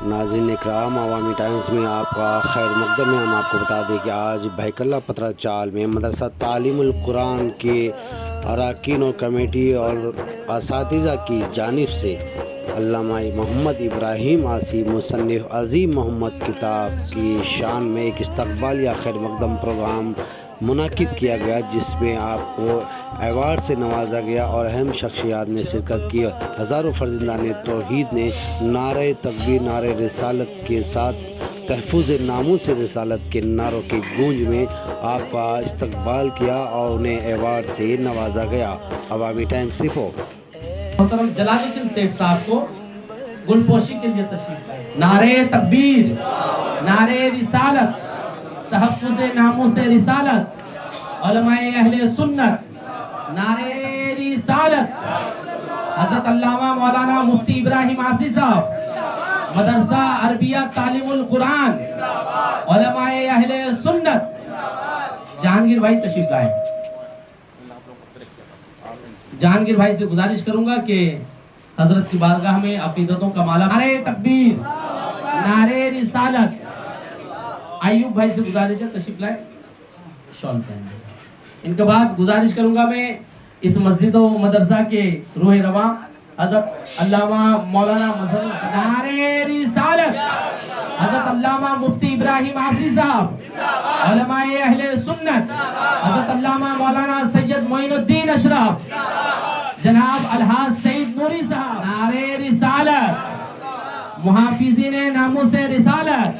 ناظرین اکرام، عوامی ٹائمز میں آپ کا خیر مقدم ہے۔ ہم آپ کو بتا دیں کہ آج بھیکلہ پترا چال میں مدرسہ تعلیم القرآن کے اراکین اور کمیٹی اور اساتذہ کی جانب سے علامہ محمد ابراہیم عاصی مصنف عظیم محمد کتاب کی شان میں ایک استقبالیہ خیر مقدم پروگرام منعقد کیا گیا، جس میں آپ کو ایوارڈ سے نوازا گیا اور اہم شخصیات نے شرکت کی۔ ہزاروں فرزندان توحید نے نعرہ تکبیر، نعرہ رسالت کے ساتھ تحفظ ناموس رسالت کے نعروں کی گونج میں آپ کا استقبال کیا اور انہیں ایوارڈ سے نوازا گیا۔ عوامی ٹائمز رپورٹ۔ محترم جلال الدین سیٹھ صاحب کو گل پوشی کے لیے تشریف لائے۔ نعرہ تکبیر، نعرہ رسالت، تحفظ ناموس رسالت، علماء اہل سنت، نعرہ رسالت، حضرت علامہ مولانا مفتی ابراہیم عاصی صاحب، مدرسہ عربیہ تعلیم القرآن، علماء اہل سنت۔ جہانگیر بھائی تشریف لائے۔ جہانگیر بھائی سے گزارش کروں گا کہ حضرت کی بارگاہ میں عقیدتوں کا مالا۔ نعرہ تکبیر، نعرہ رسالت۔ ایوب بھائی سے گزارش ہے تشریف لائے، شال پہنے۔ ان کے بعد گزارش کروں گا میں اس مسجد و مدرسہ کے روح رواں حضرت علامہ مولانا نعرہ رسالت، حضرت علامہ مفتی ابراہیم عاصی صاحب، علماء اہل سنت، حضرت علامہ مولانا سید معین الدین اشرف، جناب الحاج سعید نوری صاحب، نعرہ رسالت، محافظین ناموس رسالت،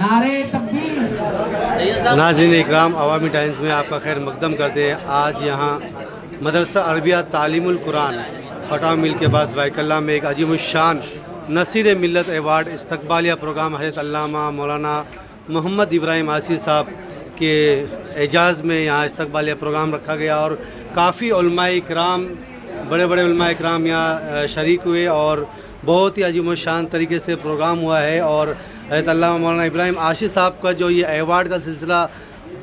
نعرہ تکبیر۔ ناظرین اکرام، عوامی ٹائمز میں آپ کا خیر مقدم کرتے ہیں۔ آج یہاں مدرسہ عربیہ تعلیم القرآن خٹا مل کے پاس بھیکلہ میں ایک عظیم الشان نصیر ملت ایوارڈ استقبالیہ پروگرام حضرت علامہ مولانا محمد ابراہیم عاصی صاحب کے اعزاز میں یہاں استقبالیہ پروگرام رکھا گیا اور کافی علماء اکرام، بڑے بڑے علماء اکرام یہاں شریک ہوئے اور بہت ہی عظیم الشان طریقے سے پروگرام ہوا ہے۔ اور حضرت علامہ مولانا ابراہیم عاصی صاحب کا جو یہ ایوارڈ کا سلسلہ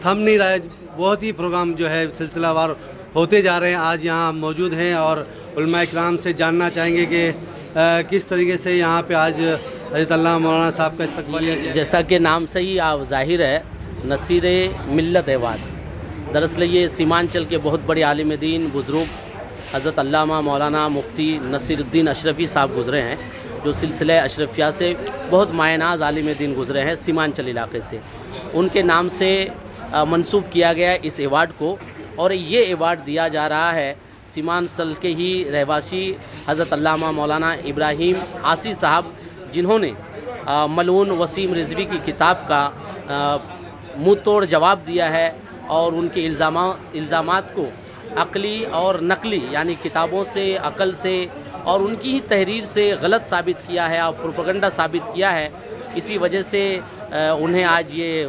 تھم نہیں رہا ہے، بہت ہی پروگرام جو ہے سلسلہ وار ہوتے جا رہے ہیں۔ آج یہاں موجود ہیں اور علماء اکرام سے جاننا چاہیں گے کہ کس طریقے سے یہاں پہ آج حضرت علامہ مولانا صاحب کا استقبالیہ کیا۔ جیسا کہ نام سے ہی آپ ظاہر ہے، نصیر ملت ایوارڈ، دراصل یہ سیمانچل کے بہت بڑے عالم دین بزرگ حضرت علامہ مولانا مفتی نصیر الدین اشرفی صاحب گزرے ہیں، جو سلسلہ اشرفیہ سے بہت مایہ ناز عالم دین گزرے ہیں سیمانچل علاقے سے۔ ان کے نام سے منسوب کیا گیا اس ایوارڈ کو، اور یہ ایوارڈ دیا جا رہا ہے سیمانچل کے ہی رہواسی حضرت علامہ مولانا ابراہیم عاصی صاحب، جنہوں نے ملعون وسیم رضوی کی کتاب کا منہ توڑ جواب دیا ہے اور ان کے الزامات کو عقلی اور نقلی یعنی کتابوں سے، عقل سے اور ان کی ہی تحریر سے غلط ثابت کیا ہے اور پروپیگنڈا ثابت کیا ہے۔ اسی وجہ سے انہیں آج یہ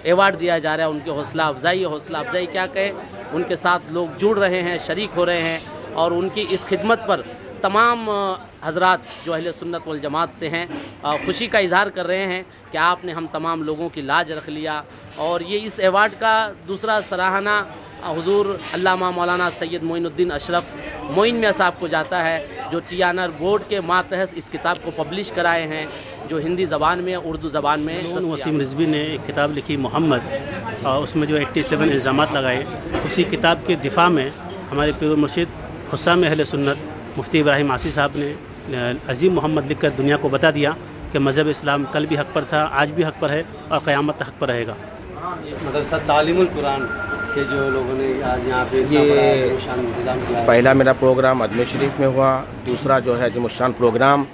ایوارڈ دیا جا رہا ہے۔ ان کی حوصلہ افزائی کیا کہیں، ان کے ساتھ لوگ جڑ رہے ہیں، شریک ہو رہے ہیں، اور ان کی اس خدمت پر تمام حضرات جو اہل سنت والجماعت سے ہیں خوشی کا اظہار کر رہے ہیں کہ آپ نے ہم تمام لوگوں کی لاج رکھ لیا۔ اور یہ اس ایوارڈ کا دوسرا سراہنا حضور علامہ مولانا سید معین الدین اشرف معین میاں صاحب کو جاتا ہے، جو ٹی آنر بورڈ کے ماتحت اس کتاب کو پبلش کرائے ہیں، جو ہندی زبان میں، اردو زبان میں۔ وسیم رضوی نے ایک کتاب لکھی محمد، اس میں جو 87 الزامات لگائے، اسی کتاب کے دفاع میں ہمارے پیر و مرشد حسام اہل سنت مفتی ابراہیم عاصی صاحب نے عظیم محمد لکھ کر دنیا کو بتا دیا کہ مذہب اسلام کل بھی حق پر تھا، آج بھی حق پر ہے اور قیامت تک حق پر رہے گا۔ مدرسہ تعلیم القرآن کے جو لوگوں نے آج یہاں پہ اتنا بڑا عظیم الشان انتظام کیا ہے۔ پہلا میرا پروگرام اجمیر شریف میں ہوا، دوسرا جو ہے عظیم الشان پروگرام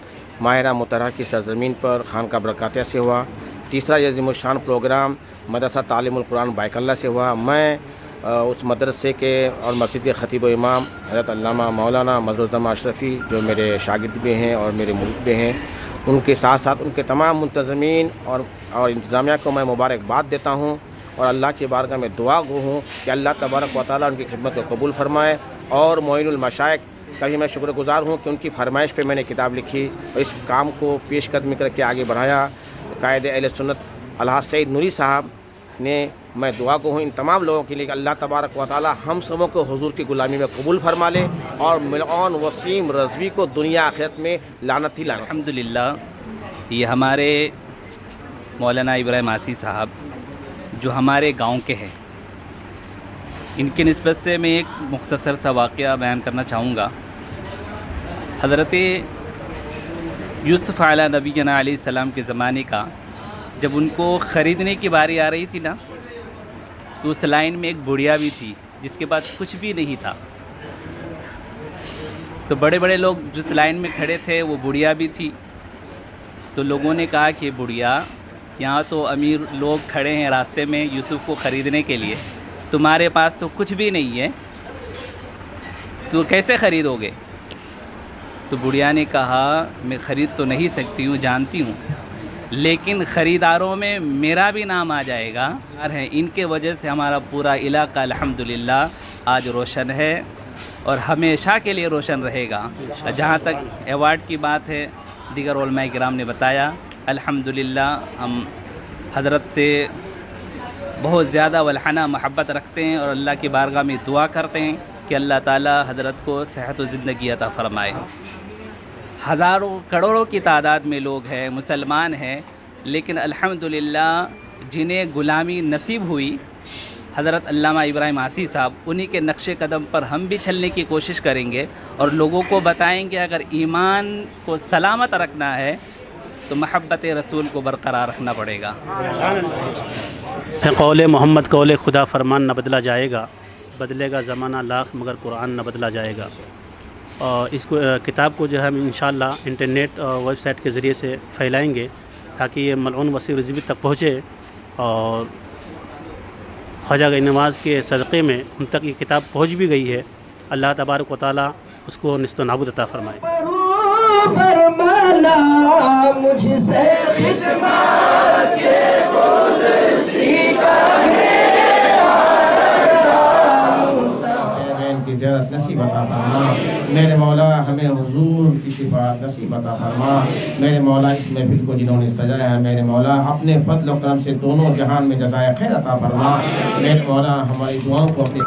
ماہرہ مطہرہ کی سرزمین پر خانقاہ برکاتیہ سے ہوا، تیسرا یہ عظیم الشان پروگرام مدرسہ تعلیم القرآن بھیکلہ سے ہوا۔ میں اس مدرسے کے اور مسجد کے خطیب و امام حضرت علامہ مولانا مظہر الزماں اشرفی، جو میرے شاگرد بھی ہیں اور میرے مرید بھی ہیں، ان کے ساتھ ساتھ ان کے تمام منتظمین اور انتظامیہ کو میں مبارکباد دیتا ہوں، اور اللہ کی بارگاہ میں دعا گو ہوں کہ اللہ تبارک و تعالیٰ ان کی خدمت کو قبول فرمائے۔ اور معین المشائخ کا بھی میں شکر گزار ہوں کہ ان کی فرمائش پہ میں نے کتاب لکھی اور اس کام کو پیش قدمی کر کے آگے بڑھایا۔ قائد اہل سنت الحاج سعید نوری صاحب نے میں دعا گو ہوں ان تمام لوگوں کے لیے کہ اللہ تبارک و تعالیٰ ہم سبوں کو حضور کی غلامی میں قبول فرما لے اور ملعون وسیم رضوی کو دنیا آخرت میں لعنت ہی لعنت۔ الحمدللہ یہ ہمارے مولانا ابراہیم آسی صاحب جو ہمارے گاؤں کے ہیں، ان کی نسبت سے میں ایک مختصر سا واقعہ بیان کرنا چاہوں گا۔ حضرت یوسف علیہ نبینا علیہ السلام کے زمانے کا جب ان کو خریدنے کی باری آ رہی تھی نا، تو اس لائن میں ایک بڑھیا بھی تھی جس کے بعد کچھ بھی نہیں تھا۔ تو بڑے بڑے لوگ جس لائن میں کھڑے تھے وہ بڑھیا بھی تھی، تو لوگوں نے کہا کہ بڑھیا، یہاں تو امیر لوگ کھڑے ہیں راستے میں یوسف کو خریدنے کے لیے، تمہارے پاس تو کچھ بھی نہیں ہے، تو کیسے خریدو گے؟ تو بڑھیا نے کہا میں خرید تو نہیں سکتی ہوں، جانتی ہوں، لیکن خریداروں میں میرا بھی نام آ جائے گا، ان کے وجہ سے ہمارا پورا علاقہ الحمدللہ آج روشن ہے اور ہمیشہ کے لیے روشن رہے گا۔ جہاں تک ایوارڈ کی بات ہے، دیگر علماء کرام نے بتایا، الحمدللہ ہم حضرت سے بہت زیادہ ولحانہ محبت رکھتے ہیں اور اللہ کی بارگاہ میں دعا کرتے ہیں کہ اللہ تعالی حضرت کو صحت و زندگی عطا فرمائے۔ ہزاروں کروڑوں کی تعداد میں لوگ ہیں، مسلمان ہیں، لیکن الحمدللہ جنہیں غلامی نصیب ہوئی، حضرت علامہ ابراہیم آسی صاحب، انہی کے نقش قدم پر ہم بھی چلنے کی کوشش کریں گے اور لوگوں کو بتائیں گے اگر ایمان کو سلامت رکھنا ہے تو محبت رسول کو برقرار رکھنا پڑے گا۔ قول محمد قول خدا فرمان نہ بدلا جائے گا، بدلے گا زمانہ لاکھ مگر قرآن نہ بدلا جائے گا۔ اور اس کو کتاب کو جو ہے ہم انشاءاللہ انٹرنیٹ اور ویب سائٹ کے ذریعے سے پھیلائیں گے تاکہ یہ ملعون وسیع رضوی تک پہنچے، اور خواجہ غنی نواز کے صدقے میں ان تک یہ کتاب پہنچ بھی گئی ہے۔ اللہ تبارک و تعالیٰ اس کو نصف و نابود عطا فرمائے۔ فرمانا مجھ سے خدمت کے قدسی کا ہے، کی زیارت نصیب عطا فرما میرے مولا، ہمیں حضور کی شفاعت نصیب عطا فرما میرے مولا۔ اس محفل کو جنہوں نے سجایا ہے میرے مولا، اپنے فضل و کرم سے دونوں جہان میں جزائے خیر عطا فرما میرے مولا۔ ہماری دعاؤں کو اپنے